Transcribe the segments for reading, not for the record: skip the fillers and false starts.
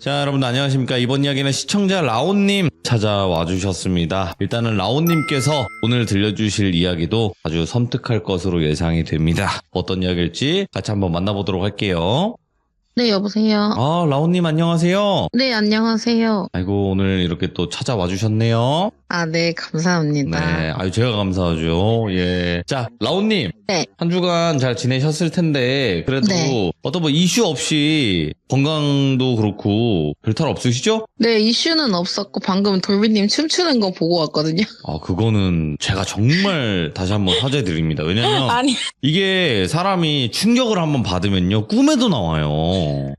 자, 여러분들 안녕하십니까. 이번 이야기는 시청자 라온님 찾아와 주셨습니다. 일단은 라온님께서 오늘 들려주실 이야기도 아주 섬뜩할 것으로 예상이 됩니다. 어떤 이야기일지 같이 한번 만나보도록 할게요. 네, 여보세요. 라온님 안녕하세요. 네, 안녕하세요. 아이고, 오늘 이렇게 또 찾아와 주셨네요. 네, 감사합니다. 네, 아유, 제가 감사하죠. 예. 자, 라온님. 네. 한 주간 잘 지내셨을 텐데, 그래도 네. 어떤 뭐 이슈 없이 건강도 그렇고 별탈 없으시죠? 네, 이슈는 없었고, 방금 돌비님 춤추는 거 보고 왔거든요. 그거는 제가 정말 다시 한번 사죄드립니다. 왜냐면 아니. 이게 사람이 충격을 한번 받으면요, 꿈에도 나와요.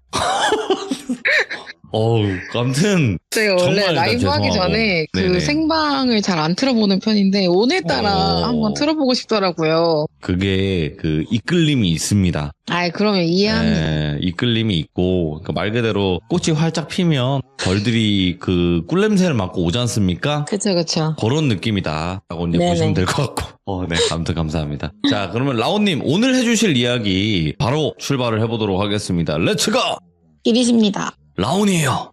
아무튼 제가 원래 정말 라이브 하기 죄송하고. 전에 그 네네. 생방을 잘 안 틀어보는 편인데, 오늘따라 한번 틀어보고 싶더라고요. 그게 그 이끌림이 있습니다. 그러면 이해합니다. 네, 이끌림이 있고, 그러니까 말 그대로 꽃이 활짝 피면 벌들이 그 꿀냄새를 맡고 오지 않습니까? 그쵸. 그런 느낌이다 라고 이제 네네. 보시면 될 것 같고. 네, 아무튼 감사합니다. 자, 그러면 라온님 오늘 해주실 이야기 바로 출발을 해보도록 하겠습니다. 렛츠고! 길이십니다. 라온이에요.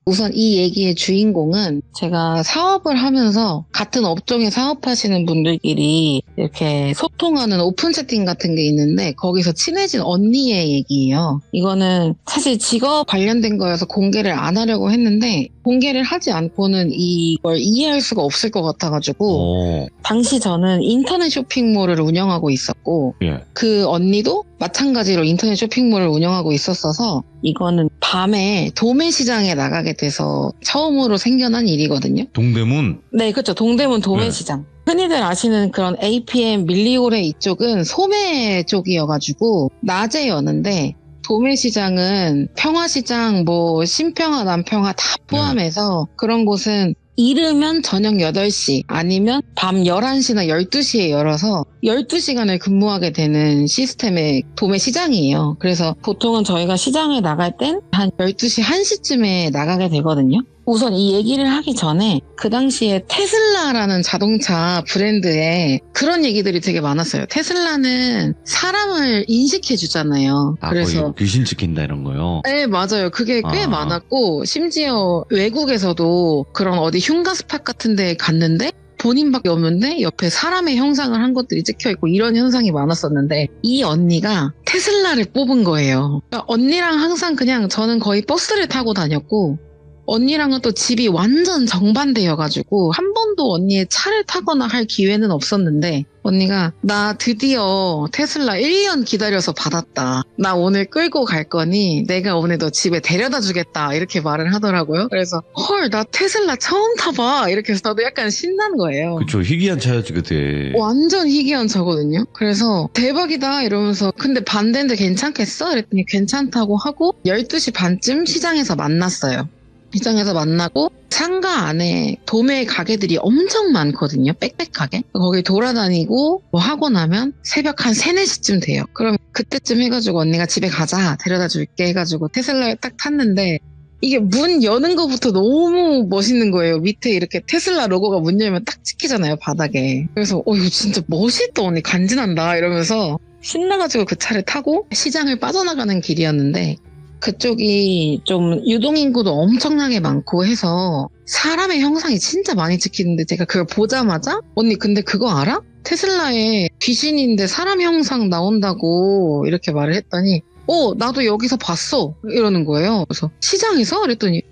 우선 이 얘기의 주인공은 제가 사업을 하면서 같은 업종에 사업하시는 분들끼리 이렇게 소통하는 오픈 채팅 같은 게 있는데 거기서 친해진 언니의 얘기예요. 이거는 사실 직업 관련된 거여서 공개를 안 하려고 했는데 공개를 하지 않고는 이걸 이해할 수가 없을 것 같아가지고 당시 저는 인터넷 쇼핑몰을 운영하고 있었고 예. 그 언니도 마찬가지로 인터넷 쇼핑몰을 운영하고 있었어서 이거는 밤에 도매시장에 나가게 돼서 처음으로 생겨난 일이거든요. 동대문? 네, 그렇죠. 동대문 도매시장. 흔히들 아시는 그런 APM 밀리오레 이쪽은 소매 쪽이어가지고 낮에 여는데 도매시장은 평화시장, 신평화, 남평화 다 포함해서 그런 곳은 이르면 저녁 8시 아니면 밤 11시나 12시에 열어서 12시간을 근무하게 되는 시스템의 도매 시장이에요. 그래서 보통은 저희가 시장에 나갈 땐 한 12시, 1시쯤에 나가게 되거든요. 우선 이 얘기를 하기 전에 그 당시에 테슬라라는 자동차 브랜드에 그런 얘기들이 되게 많았어요. 테슬라는 사람을 인식해주잖아요. 그래서 거의 귀신 찍힌다 이런 거요? 네, 맞아요. 그게 꽤 많았고 심지어 외국에서도 그런 어디 흉가스팟 같은 데 갔는데 본인밖에 없는데 옆에 사람의 형상을 한 것들이 찍혀있고 이런 현상이 많았었는데 이 언니가 테슬라를 뽑은 거예요. 그러니까 언니랑 항상 그냥 저는 거의 버스를 타고 다녔고 언니랑은 또 집이 완전 정반대여가지고 한 번도 언니의 차를 타거나 할 기회는 없었는데 언니가 나 드디어 테슬라 1년 기다려서 받았다. 나 오늘 끌고 갈 거니 내가 오늘 너 집에 데려다 주겠다. 이렇게 말을 하더라고요. 그래서 헐, 나 테슬라 처음 타봐. 이렇게 해서 저도 약간 신난 거예요. 그쵸, 희귀한 차였지 그때. 완전 희귀한 차거든요. 그래서 대박이다 이러면서 근데 반대인데 괜찮겠어? 이랬더니 괜찮다고 하고 12시 반쯤 시장에서 만났어요. 시장에서 만나고 상가 안에 도매 가게들이 엄청 많거든요. 빽빽하게. 거기 돌아다니고 하고 나면 새벽 한 3, 4시쯤 돼요. 그럼 그때쯤 해가지고 언니가 집에 가자 데려다 줄게 해가지고 테슬라에 딱 탔는데 이게 문 여는 것부터 너무 멋있는 거예요. 밑에 이렇게 테슬라 로고가 문 열면 딱 찍히잖아요, 바닥에. 그래서 이거 진짜 멋있다 언니, 간지난다 이러면서 신나가지고 그 차를 타고 시장을 빠져나가는 길이었는데 그쪽이 좀 유동인구도 엄청나게 많고 해서 사람의 형상이 진짜 많이 찍히는데 제가 그걸 보자마자 언니 근데 그거 알아? 테슬라에 귀신인데 사람 형상 나온다고 이렇게 말을 했더니 나도 여기서 봤어 이러는 거예요. 그래서 시장에서? 그랬더니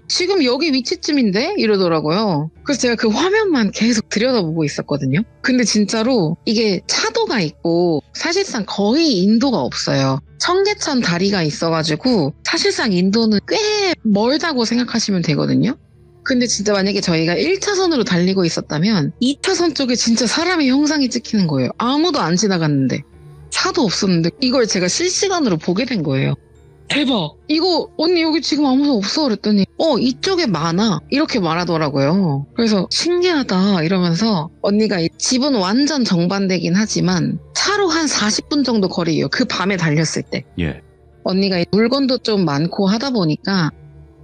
지금 여기 위치쯤인데? 이러더라고요. 그래서 제가 그 화면만 계속 들여다보고 있었거든요. 근데 진짜로 이게 차도가 있고 사실상 거의 인도가 없어요. 청계천 다리가 있어가지고 사실상 인도는 꽤 멀다고 생각하시면 되거든요. 근데 진짜 만약에 저희가 1차선으로 달리고 있었다면 2차선 쪽에 진짜 사람의 형상이 찍히는 거예요. 아무도 안 지나갔는데. 차도 없었는데 이걸 제가 실시간으로 보게 된 거예요. 대박! 이거 언니 여기 지금 아무도 없어 그랬더니 이쪽에 많아 이렇게 말하더라고요. 그래서 신기하다 이러면서 언니가 집은 완전 정반대긴 하지만 차로 한 40분 정도 거리예요. 그 밤에 달렸을 때. 예. 언니가 물건도 좀 많고 하다 보니까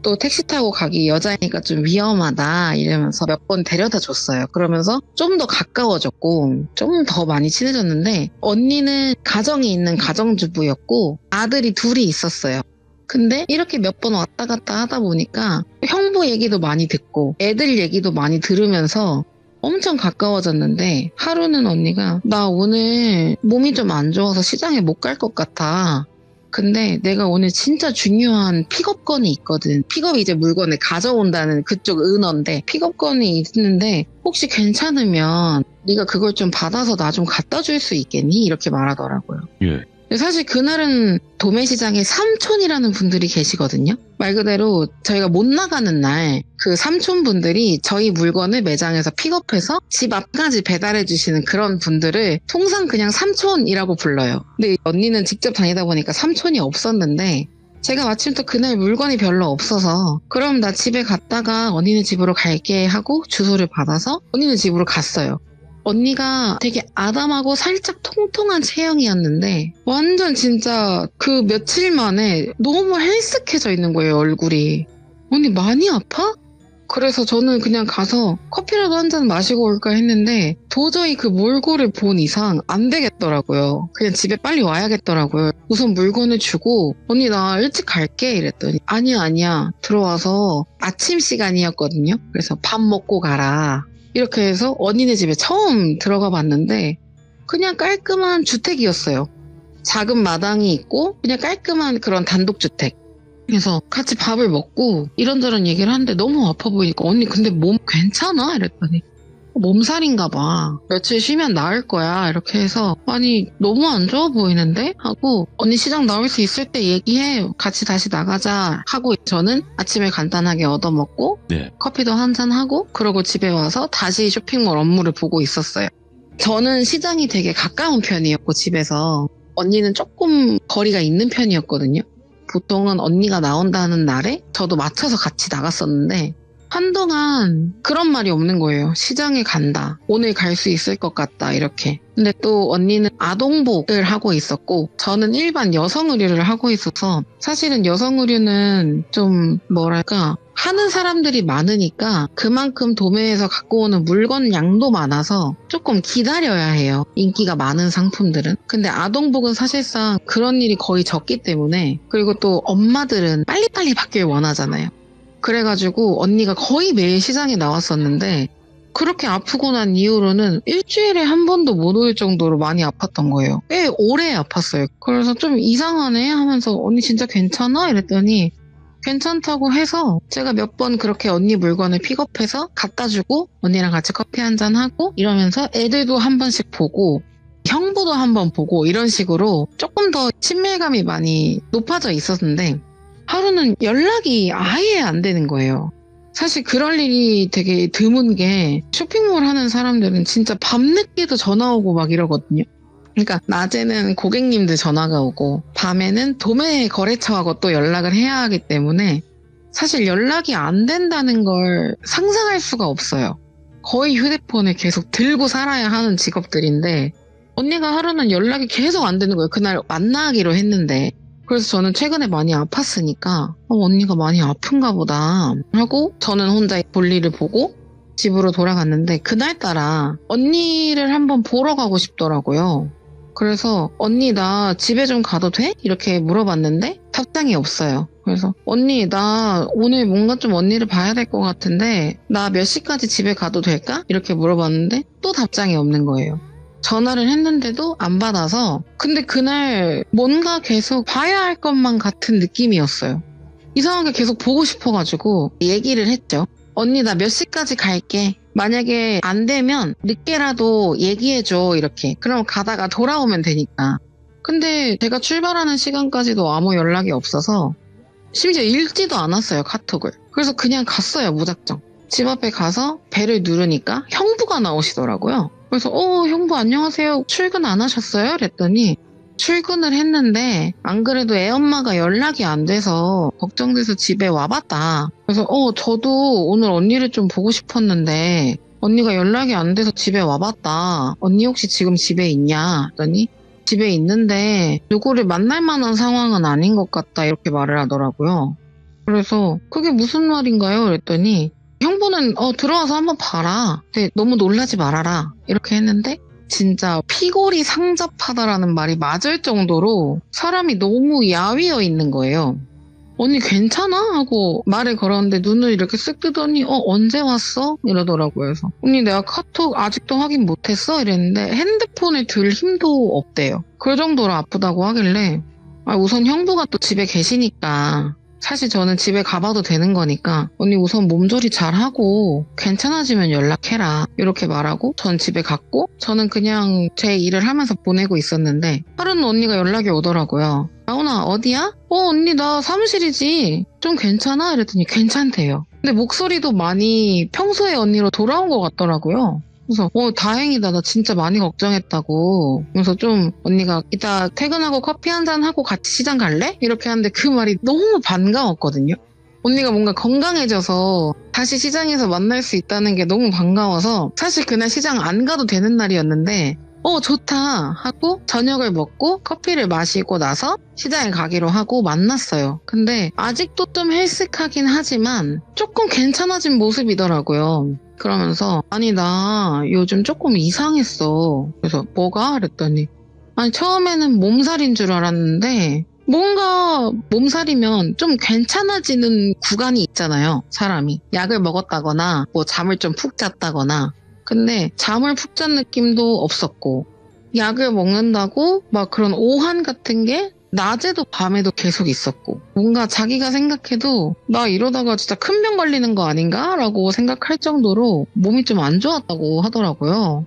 또 택시 타고 가기 여자니까 좀 위험하다 이러면서 몇 번 데려다 줬어요. 그러면서 좀 더 가까워졌고 좀 더 많이 친해졌는데 언니는 가정이 있는 가정주부였고 아들이 둘이 있었어요. 근데 이렇게 몇 번 왔다 갔다 하다 보니까 형부 얘기도 많이 듣고 애들 얘기도 많이 들으면서 엄청 가까워졌는데 하루는 언니가 나 오늘 몸이 좀 안 좋아서 시장에 못 갈 것 같아. 근데 내가 오늘 진짜 중요한 픽업건이 있거든. 픽업이 이제 물건을 가져온다는 그쪽 은어인데 픽업건이 있는데 혹시 괜찮으면 네가 그걸 좀 받아서 나 좀 갖다 줄 수 있겠니? 이렇게 말하더라고요. 예. 근데 사실 그날은 도매시장에 삼촌이라는 분들이 계시거든요. 말 그대로 저희가 못 나가는 날 그 삼촌분들이 저희 물건을 매장에서 픽업해서 집 앞까지 배달해 주시는 그런 분들을 통상 그냥 삼촌이라고 불러요. 근데 언니는 직접 다니다 보니까 삼촌이 없었는데 제가 마침 또 그날 물건이 별로 없어서 그럼 나 집에 갔다가 언니네 집으로 갈게 하고 주소를 받아서 언니네 집으로 갔어요. 언니가 되게 아담하고 살짝 통통한 체형이었는데 완전 진짜 그 며칠 만에 너무 헬스케져 있는 거예요, 얼굴이. 언니 많이 아파? 그래서 저는 그냥 가서 커피라도 한 잔 마시고 올까 했는데 도저히 그 몰골을 본 이상 안 되겠더라고요. 그냥 집에 빨리 와야겠더라고요. 우선 물건을 주고 언니 나 일찍 갈게 이랬더니 아니야 들어와서 아침 시간이었거든요. 그래서 밥 먹고 가라. 이렇게 해서 언니네 집에 처음 들어가 봤는데 그냥 깔끔한 주택이었어요. 작은 마당이 있고 그냥 깔끔한 그런 단독주택. 그래서 같이 밥을 먹고 이런저런 얘기를 하는데 너무 아파 보이니까 언니 근데 몸 괜찮아? 이랬더니 몸살인가 봐. 며칠 쉬면 나을 거야. 이렇게 해서 아니 너무 안 좋아 보이는데? 하고 언니 시장 나올 수 있을 때 얘기해. 같이 다시 나가자 하고 저는 아침에 간단하게 얻어먹고 네. 커피도 한잔 하고 그러고 집에 와서 다시 쇼핑몰 업무를 보고 있었어요. 저는 시장이 되게 가까운 편이었고 집에서 언니는 조금 거리가 있는 편이었거든요. 보통은 언니가 나온다는 날에 저도 맞춰서 같이 나갔었는데 한동안 그런 말이 없는 거예요. 시장에 간다. 오늘 갈 수 있을 것 같다. 이렇게. 근데 또 언니는 아동복을 하고 있었고 저는 일반 여성 의류를 하고 있어서 사실은 여성 의류는 좀 뭐랄까 하는 사람들이 많으니까 그만큼 도매에서 갖고 오는 물건 양도 많아서 조금 기다려야 해요. 인기가 많은 상품들은. 근데 아동복은 사실상 그런 일이 거의 적기 때문에 그리고 또 엄마들은 빨리빨리 받길 원하잖아요. 그래가지고 언니가 거의 매일 시장에 나왔었는데 그렇게 아프고 난 이후로는 일주일에 한 번도 못 올 정도로 많이 아팠던 거예요. 꽤 오래 아팠어요. 그래서 좀 이상하네 하면서 언니 진짜 괜찮아? 이랬더니 괜찮다고 해서 제가 몇 번 그렇게 언니 물건을 픽업해서 갖다 주고 언니랑 같이 커피 한잔 하고 이러면서 애들도 한 번씩 보고 형부도 한 번 보고 이런 식으로 조금 더 친밀감이 많이 높아져 있었는데 하루는 연락이 아예 안 되는 거예요. 사실 그럴 일이 되게 드문 게 쇼핑몰 하는 사람들은 진짜 밤늦게도 전화 오고 막 이러거든요. 그러니까 낮에는 고객님들 전화가 오고 밤에는 도매 거래처하고 또 연락을 해야 하기 때문에 사실 연락이 안 된다는 걸 상상할 수가 없어요. 거의 휴대폰을 계속 들고 살아야 하는 직업들인데 언니가 하루는 연락이 계속 안 되는 거예요. 그날 만나기로 했는데 그래서 저는 최근에 많이 아팠으니까 언니가 많이 아픈가 보다 하고 저는 혼자 볼일을 보고 집으로 돌아갔는데 그날따라 언니를 한번 보러 가고 싶더라고요. 그래서 언니 나 집에 좀 가도 돼? 이렇게 물어봤는데 답장이 없어요. 그래서 언니 나 오늘 뭔가 좀 언니를 봐야 될 것 같은데 나 몇 시까지 집에 가도 될까? 이렇게 물어봤는데 또 답장이 없는 거예요. 전화를 했는데도 안 받아서 근데 그날 뭔가 계속 봐야 할 것만 같은 느낌이었어요. 이상하게 계속 보고 싶어가지고 얘기를 했죠. 언니 나 몇 시까지 갈게. 만약에 안 되면 늦게라도 얘기해줘 이렇게. 그럼 가다가 돌아오면 되니까. 근데 제가 출발하는 시간까지도 아무 연락이 없어서 심지어 읽지도 않았어요 카톡을. 그래서 그냥 갔어요 무작정. 집 앞에 가서 벨을 누르니까 형부가 나오시더라고요. 그래서 형부 안녕하세요. 출근 안 하셨어요? 그랬더니 출근을 했는데 안 그래도 애엄마가 연락이 안 돼서 걱정돼서 집에 와봤다. 그래서 저도 오늘 언니를 좀 보고 싶었는데 언니가 연락이 안 돼서 집에 와봤다. 언니 혹시 지금 집에 있냐? 그랬더니 집에 있는데 누구를 만날 만한 상황은 아닌 것 같다 이렇게 말을 하더라고요. 그래서 그게 무슨 말인가요? 그랬더니 형부는 들어와서 한번 봐라. 근데 너무 놀라지 말아라. 이렇게 했는데 진짜 피골이 상접하다라는 말이 맞을 정도로 사람이 너무 야위어 있는 거예요. 언니 괜찮아? 하고 말을 걸었는데 눈을 이렇게 쓱 뜨더니 언제 왔어? 이러더라고요. 그래서 언니 내가 카톡 아직도 확인 못했어? 이랬는데 핸드폰을 들 힘도 없대요. 그 정도로 아프다고 하길래 우선 형부가 또 집에 계시니까 사실 저는 집에 가봐도 되는 거니까 언니 우선 몸조리 잘하고 괜찮아지면 연락해라 이렇게 말하고 전 집에 갔고 저는 그냥 제 일을 하면서 보내고 있었는데 하루는 언니가 연락이 오더라고요. 라온아 어디야? 언니 나 사무실이지. 좀 괜찮아? 이랬더니 괜찮대요. 근데 목소리도 많이 평소의 언니로 돌아온 것 같더라고요. 그래서 다행이다. 나 진짜 많이 걱정했다고. 그래서 좀 언니가 이따 퇴근하고 커피 한잔 하고 같이 시장 갈래? 이렇게 하는데 그 말이 너무 반가웠거든요. 언니가 뭔가 건강해져서 다시 시장에서 만날 수 있다는 게 너무 반가워서 사실 그날 시장 안 가도 되는 날이었는데 좋다 하고 저녁을 먹고 커피를 마시고 나서 시장에 가기로 하고 만났어요. 근데 아직도 좀 헬쓱하긴 하지만 조금 괜찮아진 모습이더라고요. 그러면서 아니 나 요즘 조금 이상했어. 그래서 뭐가? 그랬더니 아니 처음에는 몸살인 줄 알았는데 뭔가 몸살이면 좀 괜찮아지는 구간이 있잖아요. 사람이 약을 먹었다거나 뭐 잠을 좀 푹 잤다거나. 근데 잠을 푹 잔 느낌도 없었고 약을 먹는다고 막 그런 오한 같은 게 낮에도 밤에도 계속 있었고 뭔가 자기가 생각해도 나 이러다가 진짜 큰 병 걸리는 거 아닌가? 라고 생각할 정도로 몸이 좀 안 좋았다고 하더라고요.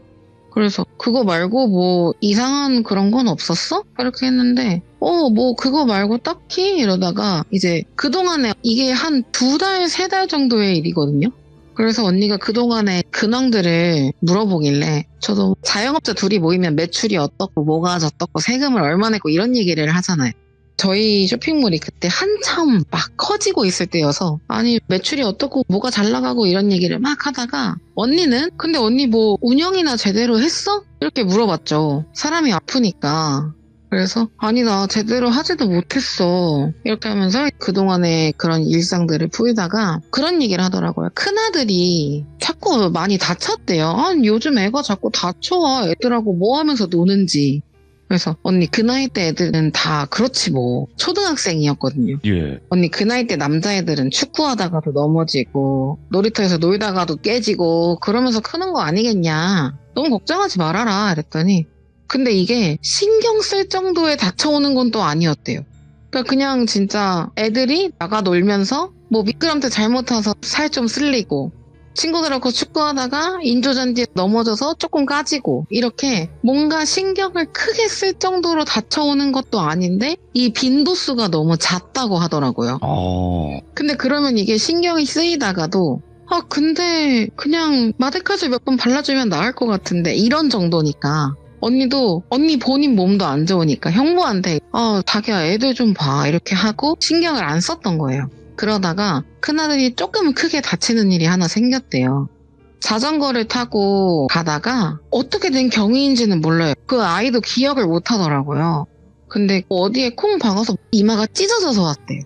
그래서 그거 말고 뭐 이상한 그런 건 없었어? 이렇게 했는데 뭐 그거 말고 딱히 이러다가 이제 그동안에 이게 한 2달, 3달 정도의 일이거든요. 그래서 언니가 그동안의 근황들을 물어보길래 저도 자영업자 둘이 모이면 매출이 어떻고 뭐가 어떻고 세금을 얼마 냈고 이런 얘기를 하잖아요. 저희 쇼핑몰이 그때 한참 막 커지고 있을 때여서 아니 매출이 어떻고 뭐가 잘 나가고 이런 얘기를 막 하다가 언니는 근데 언니 뭐 운영이나 제대로 했어? 이렇게 물어봤죠. 사람이 아프니까. 그래서 아니 나 제대로 하지도 못했어 이렇게 하면서 그동안의 그런 일상들을 풀다가 그런 얘기를 하더라고요. 큰아들이 자꾸 많이 다쳤대요. 아니 요즘 애가 자꾸 다쳐 애들하고 뭐 하면서 노는지. 그래서 언니 그 나이 때 애들은 다 그렇지 뭐 초등학생이었거든요. 예. 언니 그 나이 때 남자애들은 축구하다가도 넘어지고 놀이터에서 놀다가도 깨지고 그러면서 크는 거 아니겠냐. 너무 걱정하지 말아라 이랬더니 근데 이게 신경 쓸 정도에 다쳐오는 건 또 아니었대요. 그러니까 그냥 진짜 애들이 나가 놀면서 뭐 미끄럼틀 잘못 타서 살 좀 쓸리고 친구들하고 축구하다가 인조잔디에 넘어져서 조금 까지고 이렇게 뭔가 신경을 크게 쓸 정도로 다쳐오는 것도 아닌데 이 빈도수가 너무 잦다고 하더라고요. 근데 그러면 이게 신경이 쓰이다가도 근데 그냥 마데카즈 몇 번 발라주면 나을 것 같은데 이런 정도니까 언니도 언니 본인 몸도 안 좋으니까 형부한테 자기야 애들 좀 봐 이렇게 하고 신경을 안 썼던 거예요. 그러다가 큰아들이 조금 크게 다치는 일이 하나 생겼대요. 자전거를 타고 가다가 어떻게 된 경위인지는 몰라요. 그 아이도 기억을 못 하더라고요. 근데 어디에 콩 박아서 이마가 찢어져서 왔대요.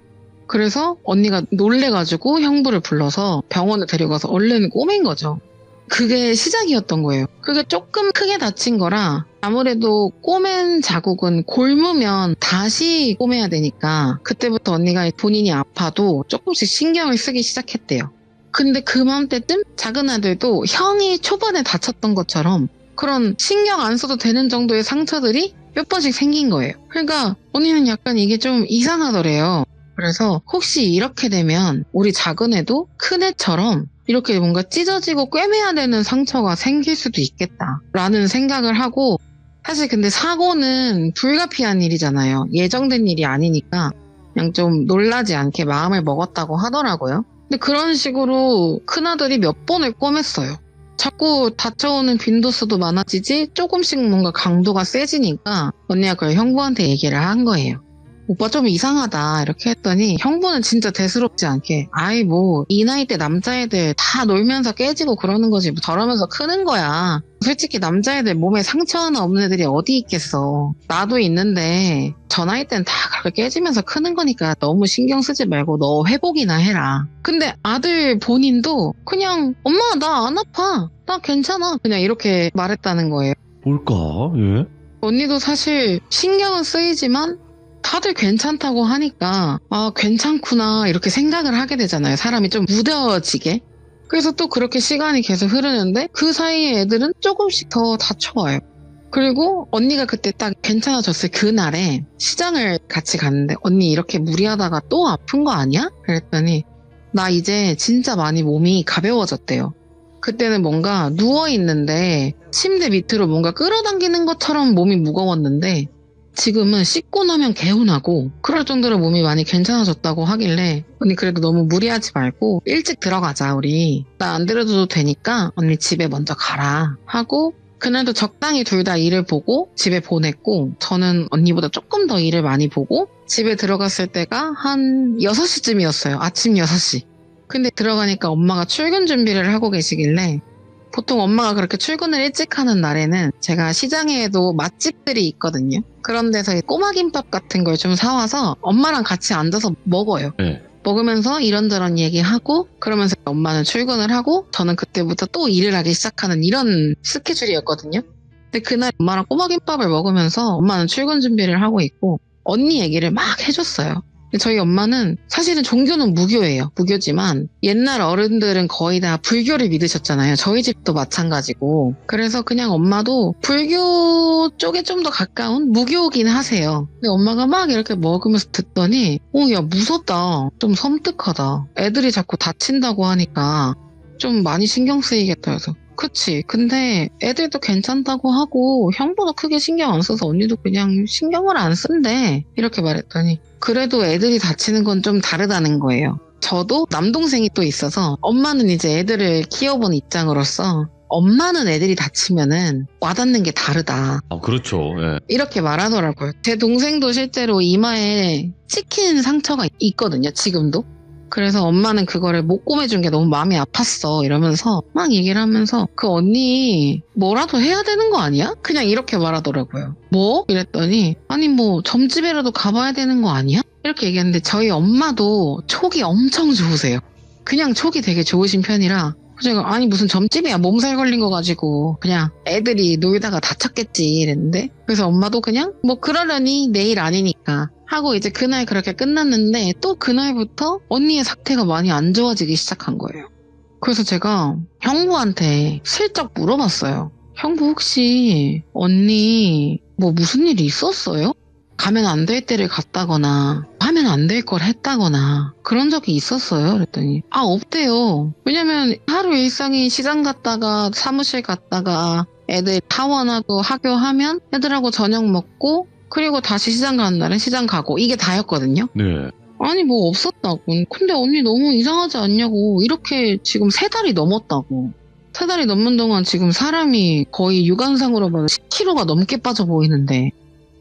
그래서 언니가 놀래가지고 형부를 불러서 병원에 데려가서 얼른 꼬맨 거죠. 그게 시작이었던 거예요. 그게 조금 크게 다친 거라 아무래도 꼬맨 자국은 곪으면 다시 꼬매야 되니까 그때부터 언니가 본인이 아파도 조금씩 신경을 쓰기 시작했대요. 근데 그맘때쯤 작은 아들도 형이 초반에 다쳤던 것처럼 그런 신경 안 써도 되는 정도의 상처들이 몇 번씩 생긴 거예요. 그러니까 언니는 약간 이게 좀 이상하더래요. 그래서 혹시 이렇게 되면 우리 작은 애도 큰 애처럼 이렇게 뭔가 찢어지고 꿰매야 되는 상처가 생길 수도 있겠다라는 생각을 하고 사실 근데 사고는 불가피한 일이잖아요. 예정된 일이 아니니까 그냥 좀 놀라지 않게 마음을 먹었다고 하더라고요. 근데 그런 식으로 큰아들이 몇 번을 꿰맸어요. 자꾸 다쳐오는 빈도수도 많아지지 조금씩 뭔가 강도가 세지니까 언니가 그걸 형부한테 얘기를 한 거예요. 오빠 좀 이상하다 이렇게 했더니 형부는 진짜 대수롭지 않게 아이 뭐 이 나이 때 남자애들 다 놀면서 깨지고 그러는 거지 뭐 저러면서 크는 거야. 솔직히 남자애들 몸에 상처 하나 없는 애들이 어디 있겠어. 나도 있는데 저 나이 때는 다 그렇게 깨지면서 크는 거니까 너무 신경 쓰지 말고 너 회복이나 해라. 근데 아들 본인도 그냥 엄마 나 안 아파. 나 괜찮아. 그냥 이렇게 말했다는 거예요. 뭘까? 예? 언니도 사실 신경은 쓰이지만 다들 괜찮다고 하니까 아 괜찮구나 이렇게 생각을 하게 되잖아요. 사람이 좀 무뎌지게. 그래서 또 그렇게 시간이 계속 흐르는데 그 사이에 애들은 조금씩 더 다쳐와요. 그리고 언니가 그때 딱 괜찮아졌을 그날에 시장을 같이 갔는데 언니 이렇게 무리하다가 또 아픈 거 아니야? 그랬더니 나 이제 진짜 많이 몸이 가벼워졌대요. 그때는 뭔가 누워있는데 침대 밑으로 뭔가 끌어당기는 것처럼 몸이 무거웠는데 지금은 씻고 나면 개운하고 그럴 정도로 몸이 많이 괜찮아졌다고 하길래 언니 그래도 너무 무리하지 말고 일찍 들어가자 우리. 나 안 들어줘도 되니까 언니 집에 먼저 가라 하고 그날도 적당히 둘 다 일을 보고 집에 보냈고 저는 언니보다 조금 더 일을 많이 보고 집에 들어갔을 때가 한 6시쯤이었어요. 아침 6시. 근데 들어가니까 엄마가 출근 준비를 하고 계시길래 보통 엄마가 그렇게 출근을 일찍 하는 날에는 제가 시장에도 맛집들이 있거든요. 그런 데서 꼬마김밥 같은 걸 좀 사와서 엄마랑 같이 앉아서 먹어요. 네. 먹으면서 이런저런 얘기하고 그러면서 엄마는 출근을 하고 저는 그때부터 또 일을 하기 시작하는 이런 스케줄이었거든요. 근데 그날 엄마랑 꼬마김밥을 먹으면서 엄마는 출근 준비를 하고 있고 언니 얘기를 막 해줬어요. 저희 엄마는 사실은 종교는 무교예요. 무교지만 옛날 어른들은 거의 다 불교를 믿으셨잖아요. 저희 집도 마찬가지고. 그래서 그냥 엄마도 불교 쪽에 좀 더 가까운 무교긴 하세요. 근데 엄마가 막 이렇게 먹으면서 듣더니 야 무섭다. 좀 섬뜩하다. 애들이 자꾸 다친다고 하니까 좀 많이 신경 쓰이겠다 해서 그치. 근데 애들도 괜찮다고 하고 형보다 크게 신경 안 써서 언니도 그냥 신경을 안 쓴대. 이렇게 말했더니 그래도 애들이 다치는 건 좀 다르다는 거예요. 저도 남동생이 또 있어서 엄마는 이제 애들을 키워본 입장으로서 엄마는 애들이 다치면은 와닿는 게 다르다. 아, 그렇죠. 예. 이렇게 말하더라고요. 제 동생도 실제로 이마에 찍힌 상처가 있거든요. 지금도. 그래서 엄마는 그거를 못 꼬매준 게 너무 마음이 아팠어 이러면서 막 얘기를 하면서 그 언니 뭐라도 해야 되는 거 아니야? 그냥 이렇게 말하더라고요. 뭐? 이랬더니 아니 뭐 점집에라도 가봐야 되는 거 아니야? 이렇게 얘기했는데 저희 엄마도 촉이 엄청 좋으세요. 그냥 촉이 되게 좋으신 편이라 제가 아니 무슨 점집이야 몸살 걸린 거 가지고 그냥 애들이 놀다가 다쳤겠지 이랬는데 그래서 엄마도 그냥 뭐 그러려니 내일 아니니까 하고 이제 그날 그렇게 끝났는데 또 그날부터 언니의 상태가 많이 안 좋아지기 시작한 거예요. 그래서 제가 형부한테 슬쩍 물어봤어요. 형부 혹시 언니 뭐 무슨 일이 있었어요? 가면 안 될 때를 갔다거나 하면 안 될 걸 했다거나 그런 적이 있었어요? 그랬더니 없대요. 왜냐면 하루 일상이 시장 갔다가 사무실 갔다가 애들 하원하고 학교하면 애들하고 저녁 먹고 그리고 다시 시장 가는 날은 시장 가고 이게 다였거든요. 네. 아니 뭐 없었다고. 근데 언니 너무 이상하지 않냐고. 이렇게 지금 3달이 넘었다고. 3달이 넘는 동안 지금 사람이 거의 육안상으로 봐도 10kg가 넘게 빠져 보이는데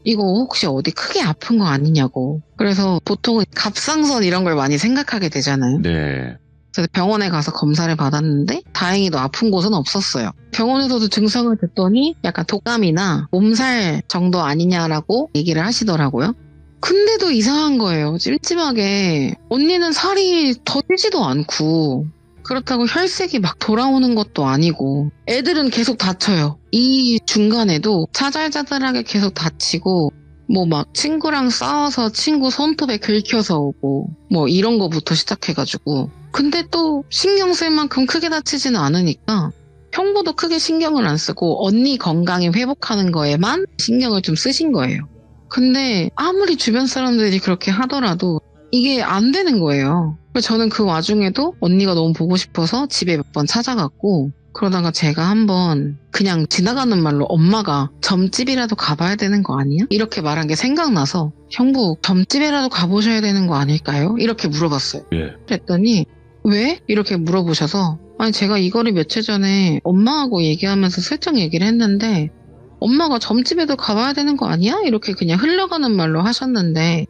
이거 혹시 어디 크게 아픈 거 아니냐고. 그래서 보통은 갑상선 이런 걸 많이 생각하게 되잖아요. 네. 그래서 병원에 가서 검사를 받았는데 다행히도 아픈 곳은 없었어요. 병원에서도 증상을 듣더니 약간 독감이나 몸살 정도 아니냐라고 얘기를 하시더라고요. 근데도 이상한 거예요. 찜찜하게 언니는 살이 더 찌지도 않고 그렇다고 혈색이 막 돌아오는 것도 아니고 애들은 계속 다쳐요. 이 중간에도 자잘자잘하게 계속 다치고 뭐 막 친구랑 싸워서 친구 손톱에 긁혀서 오고 뭐 이런 거부터 시작해가지고 근데 또 신경 쓸 만큼 크게 다치지는 않으니까 형부도 크게 신경을 안 쓰고 언니 건강이 회복하는 거에만 신경을 좀 쓰신 거예요. 근데 아무리 주변 사람들이 그렇게 하더라도 이게 안 되는 거예요. 그래서 저는 그 와중에도 언니가 너무 보고 싶어서 집에 몇 번 찾아갔고 그러다가 제가 한번 그냥 지나가는 말로 엄마가 점집이라도 가봐야 되는 거 아니야? 이렇게 말한 게 생각나서 형부 점집이라도 가보셔야 되는 거 아닐까요? 이렇게 물어봤어요. 예. 그랬더니 왜? 이렇게 물어보셔서 아니 제가 이거를 며칠 전에 엄마하고 얘기하면서 슬쩍 얘기를 했는데 엄마가 점집에도 가봐야 되는 거 아니야? 이렇게 그냥 흘러가는 말로 하셨는데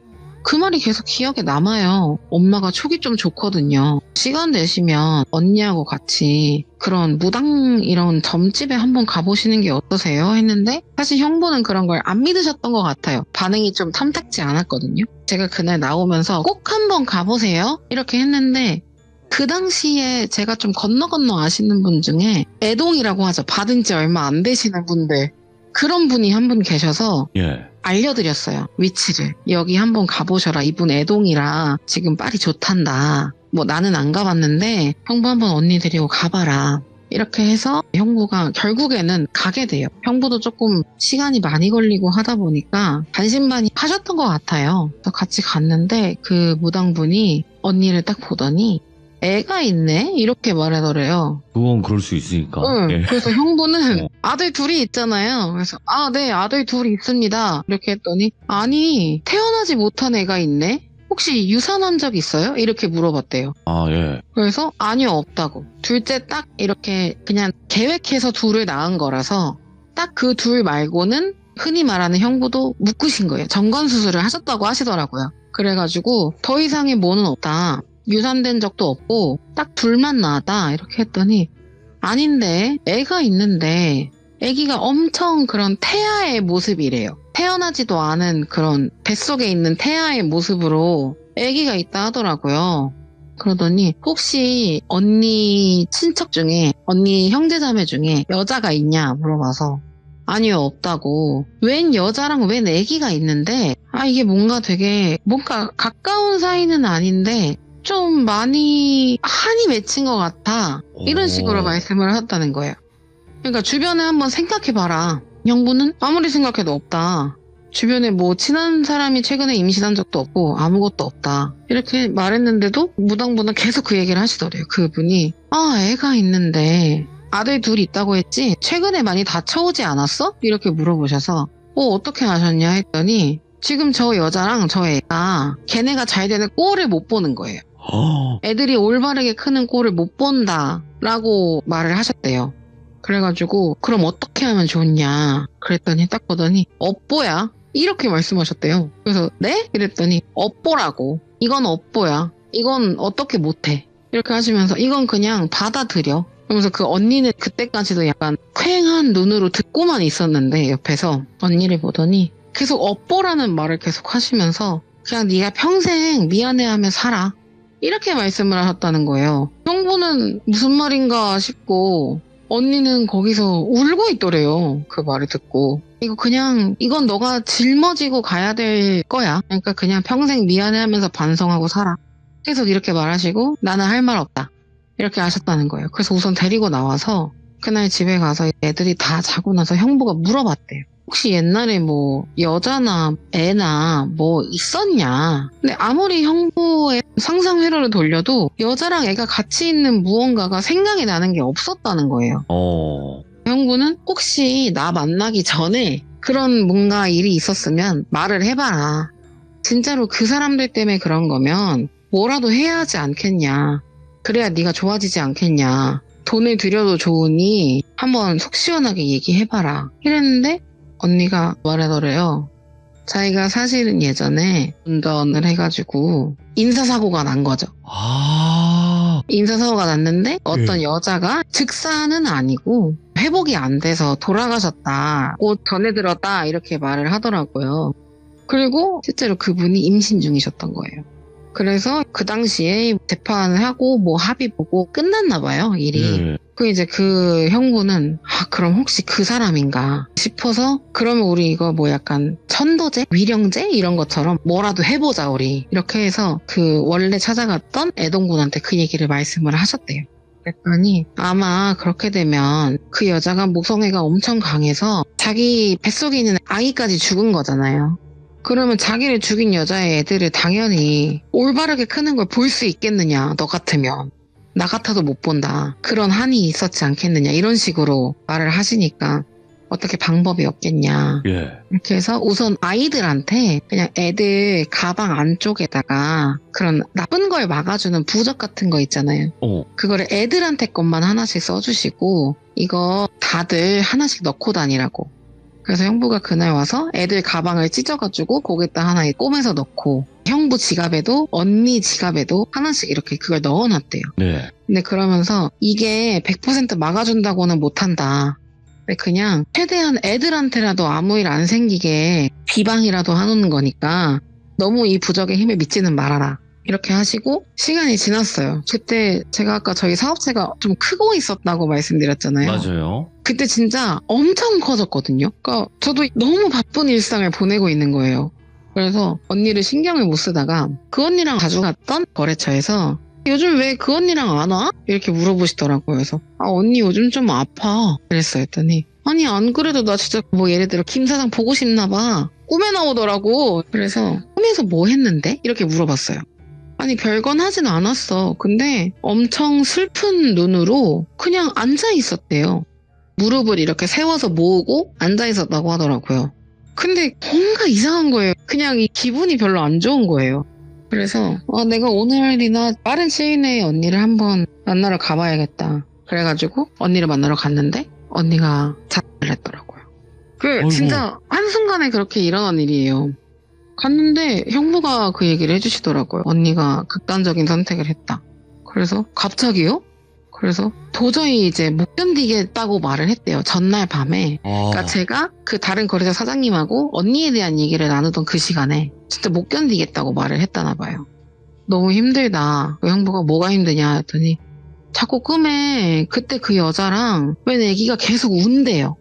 그 말이 계속 기억에 남아요. 엄마가 촉이 좀 좋거든요. 시간 되시면 언니하고 같이 그런 무당 이런 점집에 한번 가보시는 게 어떠세요? 했는데 사실 형부는 그런 걸 안 믿으셨던 것 같아요. 반응이 좀 탐탁지 않았거든요. 제가 그날 나오면서 꼭 한번 가보세요. 이렇게 했는데 그 당시에 제가 좀 건너 아시는 분 중에 애동이라고 하죠. 받은 지 얼마 안 되시는 분들. 그런 분이 한 분 계셔서 예. 알려드렸어요. 위치를. 여기 한번 가보셔라. 이분 애동이라 지금 빨이 좋단다. 뭐 나는 안 가봤는데 형부 한번 언니 데리고 가봐라. 이렇게 해서 형부가 결국에는 가게 돼요. 형부도 조금 시간이 많이 걸리고 하다 보니까 반신반의 하셨던 것 같아요. 그래서 같이 갔는데 그 무당분이 언니를 딱 보더니 애가 있네? 이렇게 말하더래요. 그건 그럴 수 있으니까. 응. 예. 그래서 형부는 어. 아들 둘이 있잖아요. 그래서 네, 아들 둘이 있습니다. 이렇게 했더니 아니, 태어나지 못한 애가 있네? 혹시 유산한 적 있어요? 이렇게 물어봤대요. 아, 예. 그래서 아니요, 없다고. 둘째 딱 이렇게 그냥 계획해서 둘을 낳은 거라서 딱 그 둘 말고는 흔히 말하는 형부도 묶으신 거예요. 정관수술을 하셨다고 하시더라고요. 그래가지고 더 이상의 뭐는 없다. 유산된 적도 없고 딱 둘만 낳았다. 이렇게 했더니 아닌데 애가 있는데 애기가 엄청 그런 태아의 모습이래요. 태어나지도 않은 그런 뱃속에 있는 태아의 모습으로 애기가 있다 하더라고요. 그러더니 혹시 언니 친척 중에 언니 형제자매 중에 여자가 있냐 물어봐서 아니요, 없다고. 웬 여자랑 웬 애기가 있는데 이게 뭔가 가까운 사이는 아닌데 좀 많이 한이 맺힌 것 같아. 이런 식으로 말씀을 하셨다는 거예요. 그러니까 주변에 한번 생각해봐라. 형부는 아무리 생각해도 없다. 주변에 뭐 친한 사람이 최근에 임신한 적도 없고 아무것도 없다. 이렇게 말했는데도 무당분은 계속 그 얘기를 하시더래요. 그분이 애가 있는데 아들 둘이 있다고 했지? 최근에 많이 다쳐오지 않았어? 이렇게 물어보셔서 어떻게 아셨냐 했더니 지금 저 여자랑 저 애가 걔네가 잘 되는 꼴을 못 보는 거예요. 애들이 올바르게 크는 꼴을 못 본다라고 말을 하셨대요. 그래가지고 그럼 어떻게 하면 좋냐 그랬더니 딱 보더니 업보야 이렇게 말씀하셨대요. 그래서 네? 이랬더니 업보라고. 이건 업보야. 이건 어떻게 못해. 이렇게 하시면서 이건 그냥 받아들여. 그러면서 그 언니는 그때까지도 약간 퀭한 눈으로 듣고만 있었는데 옆에서 언니를 보더니 계속 업보라는 말을 계속 하시면서 그냥 네가 평생 미안해하며 살아. 이렇게 말씀을 하셨다는 거예요. 형부는 무슨 말인가 싶고 언니는 거기서 울고 있더래요. 그 말을 듣고. 이건 너가 짊어지고 가야 될 거야. 그러니까 그냥 평생 미안해하면서 반성하고 살아. 계속 이렇게 말하시고 나는 할 말 없다. 이렇게 하셨다는 거예요. 그래서 우선 데리고 나와서 그날 집에 가서 애들이 다 자고 나서 형부가 물어봤대요. 혹시 옛날에 뭐 여자나 애나 뭐 있었냐. 근데 아무리 형부의 상상 회로를 돌려도 여자랑 애가 같이 있는 무언가가 생각이 나는 게 없었다는 거예요. 형부는 혹시 나 만나기 전에 그런 뭔가 일이 있었으면 말을 해봐라. 진짜로 그 사람들 때문에 그런 거면 뭐라도 해야 하지 않겠냐. 그래야 네가 좋아지지 않겠냐. 돈을 들여도 좋으니 한번 속 시원하게 얘기해봐라. 이랬는데 언니가 말하더래요. 자기가 사실은 예전에 운전을 해가지고 인사사고가 난 거죠. 인사사고가 났는데 어떤 여자가 즉사는 아니고 회복이 안 돼서 돌아가셨다. 곧 전해들었다. 이렇게 말을 하더라고요. 그리고 실제로 그분이 임신 중이셨던 거예요. 그래서 그 당시에 재판을 하고 뭐 합의 보고 끝났나 봐요, 일이. 이제 그 형부는 그럼 혹시 그 사람인가 싶어서 그러면 우리 이거 뭐 약간 천도제? 위령제? 이런 것처럼 뭐라도 해보자 우리. 이렇게 해서 그 원래 찾아갔던 애동군한테 그 얘기를 말씀을 하셨대요. 그랬더니 아마 그렇게 되면 그 여자가 모성애가 엄청 강해서 자기 뱃속에 있는 아기까지 죽은 거잖아요. 그러면 자기를 죽인 여자의 애들을 당연히 올바르게 크는 걸 볼 수 있겠느냐, 너 같으면. 나 같아도 못 본다. 그런 한이 있었지 않겠느냐, 이런 식으로 말을 하시니까 어떻게 방법이 없겠냐. 이렇게 해서 우선 아이들한테 그냥 애들 가방 안쪽에다가 그런 나쁜 걸 막아주는 부적 같은 거 있잖아요. 그거를 애들한테 것만 하나씩 써주시고 이거 다들 하나씩 넣고 다니라고. 그래서 형부가 그날 와서 애들 가방을 찢어가지고 거기다 하나 꼬매서 넣고 형부 지갑에도 언니 지갑에도 하나씩 이렇게 그걸 넣어놨대요. 네. 근데 그러면서 이게 100% 막아준다고는 못한다. 근데 그냥 최대한 애들한테라도 아무 일 안 생기게 비방이라도 하는 거니까 너무 이 부적의 힘에 믿지는 말아라. 이렇게 하시고 시간이 지났어요. 그때 제가 아까 저희 사업체가 좀 크고 있었다고 말씀드렸잖아요. 맞아요. 그때 진짜 엄청 커졌거든요. 그러니까 저도 너무 바쁜 일상을 보내고 있는 거예요. 그래서 언니를 신경을 못 쓰다가 그 언니랑 자주 갔던 거래처에서 요즘 왜 그 언니랑 안 와? 이렇게 물어보시더라고요. 그래서 언니 요즘 좀 아파. 그랬어요. 했더니 아니 안 그래도 나 진짜 뭐 예를 들어 김 사장 보고 싶나 봐. 꿈에 나오더라고. 그래서 꿈에서 뭐 했는데? 이렇게 물어봤어요. 아니 별건 하진 않았어. 근데 엄청 슬픈 눈으로 그냥 앉아 있었대요. 무릎을 이렇게 세워서 모으고 앉아 있었다고 하더라고요. 근데 뭔가 이상한 거예요. 그냥 이 기분이 별로 안 좋은 거예요. 그래서 내가 오늘이나 빠른 시일 내에 언니를 한번 만나러 가봐야겠다. 그래가지고 언니를 만나러 갔는데 언니가 자살을 했더라고요. 아이고. 진짜 한순간에 그렇게 일어난 일이에요. 갔는데 형부가 그 얘기를 해주시더라고요. 언니가 극단적인 선택을 했다. 그래서 갑자기요? 그래서 도저히 이제 못 견디겠다고 말을 했대요. 전날 밤에. 그러니까 제가 그 다른 거래처 사장님하고 언니에 대한 얘기를 나누던 그 시간에 진짜 못 견디겠다고 말을 했다나 봐요. 너무 힘들다. 그 형부가 뭐가 힘드냐 했더니 자꾸 꿈에 그때 그 여자랑 웬 애기가 계속 운대요.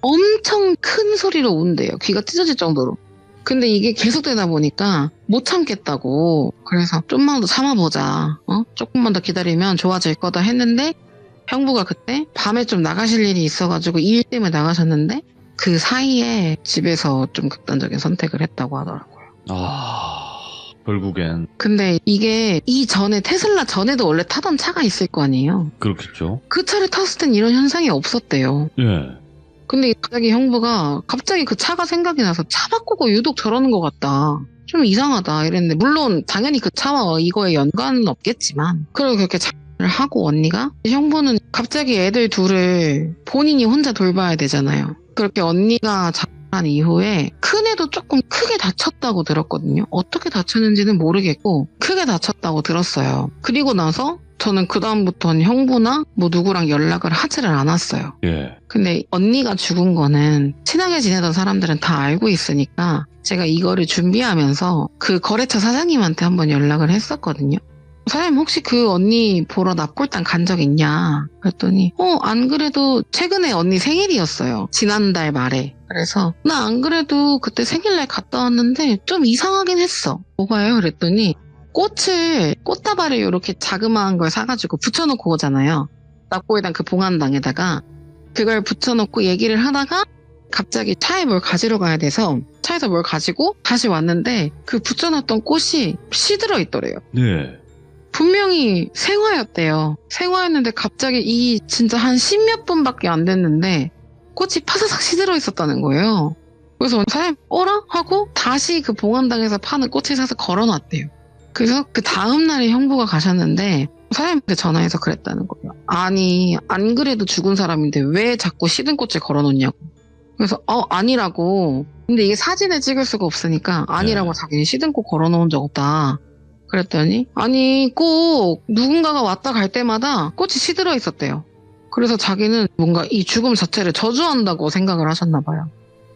엄청 큰 소리로 운대요. 귀가 찢어질 정도로. 근데 이게 계속되다 보니까 못 참겠다고. 그래서 좀만 더 참아보자. 조금만 더 기다리면 좋아질 거다 했는데 형부가 그때 밤에 좀 나가실 일이 있어가지고 일 때문에 나가셨는데 그 사이에 집에서 좀 극단적인 선택을 했다고 하더라고요. 결국엔. 근데 이게 이전에 테슬라 전에도 원래 타던 차가 있을 거 아니에요. 그렇겠죠. 그 차를 탔을 땐 이런 현상이 없었대요. 예. 근데 갑자기 형부가 갑자기 그 차가 생각이 나서 차 바꾸고 유독 저러는 것 같다. 좀 이상하다 이랬는데 물론 당연히 그 차와 이거에 연관은 없겠지만 그리고 그렇게 자를 하고 언니가 형부는 갑자기 애들 둘을 본인이 혼자 돌봐야 되잖아요. 그렇게 언니가 자살한 이후에 큰애도 조금 크게 다쳤다고 들었거든요. 어떻게 다쳤는지는 모르겠고 크게 다쳤다고 들었어요. 그리고 나서 저는 그다음부터는 형부나 뭐 누구랑 연락을 하지를 않았어요. 예. 근데 언니가 죽은 거는 친하게 지내던 사람들은 다 알고 있으니까 제가 이거를 준비하면서 그 거래처 사장님한테 한번 연락을 했었거든요. 사장님 혹시 그 언니 보러 납골당 간 적 있냐? 그랬더니 안 그래도 최근에 언니 생일이었어요. 지난달 말에. 그래서 나 안 그래도 그때 생일날 갔다 왔는데 좀 이상하긴 했어. 뭐가요? 그랬더니 꽃다발을 이렇게 자그마한 걸 사가지고 붙여놓고 오잖아요. 납골당 그 봉안당에다가 그걸 붙여놓고 얘기를 하다가 갑자기 차에 뭘 가지러 가야 돼서 차에서 뭘 가지고 다시 왔는데 그 붙여놨던 꽃이 시들어 있더래요. 네. 분명히 생화였대요. 생화였는데 갑자기 이 진짜 한 10몇 분밖에 안 됐는데 꽃이 파사삭 시들어 있었다는 거예요. 그래서 사장님 어라? 하고 다시 그 봉안당에서 파는 꽃을 사서 걸어놨대요. 그래서 그 다음날에 형부가 가셨는데 사장님한테 전화해서 그랬다는 거예요. 아니 안 그래도 죽은 사람인데 왜 자꾸 시든 꽃을 걸어놓냐고. 그래서 아니라고. 근데 이게 사진을 찍을 수가 없으니까 아니라고 자기는 시든 꽃 걸어놓은 적 없다. 그랬더니 아니 꼭 누군가가 왔다 갈 때마다 꽃이 시들어 있었대요. 그래서 자기는 뭔가 이 죽음 자체를 저주한다고 생각을 하셨나 봐요.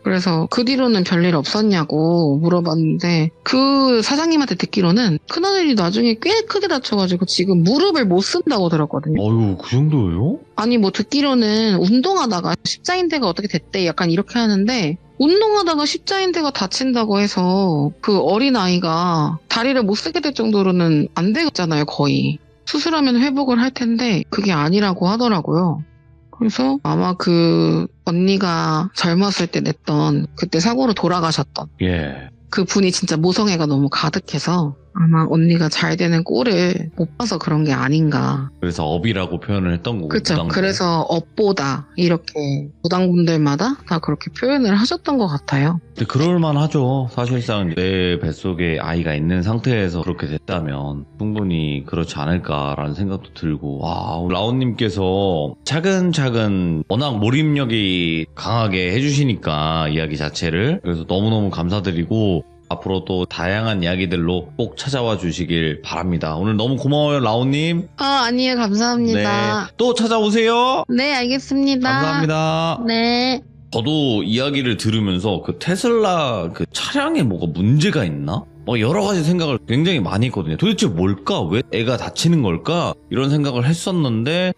그래서 그 뒤로는 별일 없었냐고 물어봤는데 그 사장님한테 듣기로는 큰아들이 나중에 꽤 크게 다쳐가지고 지금 무릎을 못 쓴다고 들었거든요. 어휴, 그 정도예요? 아니 뭐 듣기로는 운동하다가 십자인대가 어떻게 됐대 약간 이렇게 하는데 운동하다가 십자인대가 다친다고 해서 그 어린아이가 다리를 못 쓰게 될 정도로는 안 되겠잖아요 거의. 수술하면 회복을 할 텐데 그게 아니라고 하더라고요. 그래서 아마 그 언니가 젊었을 때 냈던 그때 사고로 돌아가셨던 예. 그 분이 진짜 모성애가 너무 가득해서 아마 언니가 잘 되는 꼴을 못 봐서 그런 게 아닌가. 그래서 업이라고 표현을 했던 거고. 그쵸. 부당들. 그래서 업보다 이렇게 부당분들마다 다 그렇게 표현을 하셨던 것 같아요. 근데 그럴만 하죠. 사실상 내 뱃속에 아이가 있는 상태에서 그렇게 됐다면 충분히 그렇지 않을까라는 생각도 들고, 와, 라온님께서 차근차근 워낙 몰입력이 강하게 해주시니까 이야기 자체를, 그래서 너무너무 감사드리고 앞으로 또 다양한 이야기들로 꼭 찾아와 주시길 바랍니다. 오늘 너무 고마워요, 라온님. 아니에요. 감사합니다. 네, 또 찾아오세요. 네, 알겠습니다. 감사합니다. 네. 저도 이야기를 들으면서 그 테슬라 그 차량에 뭐가 문제가 있나? 뭐 여러 가지 생각을 굉장히 많이 했거든요. 도대체 뭘까? 왜 애가 다치는 걸까? 이런 생각을 했었는데,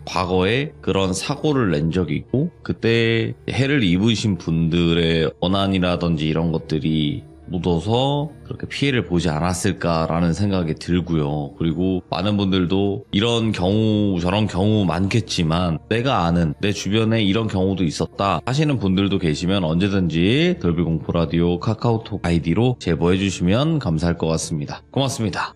과거에 그런 사고를 낸 적이 있고, 그때 해를 입으신 분들의 원한이라든지 이런 것들이 묻어서 그렇게 피해를 보지 않았을까라는 생각이 들고요. 그리고 많은 분들도 이런 경우 저런 경우 많겠지만 내가 아는 내 주변에 이런 경우도 있었다 하시는 분들도 계시면 언제든지 돌비공포라디오 카카오톡 아이디로 제보해 주시면 감사할 것 같습니다. 고맙습니다.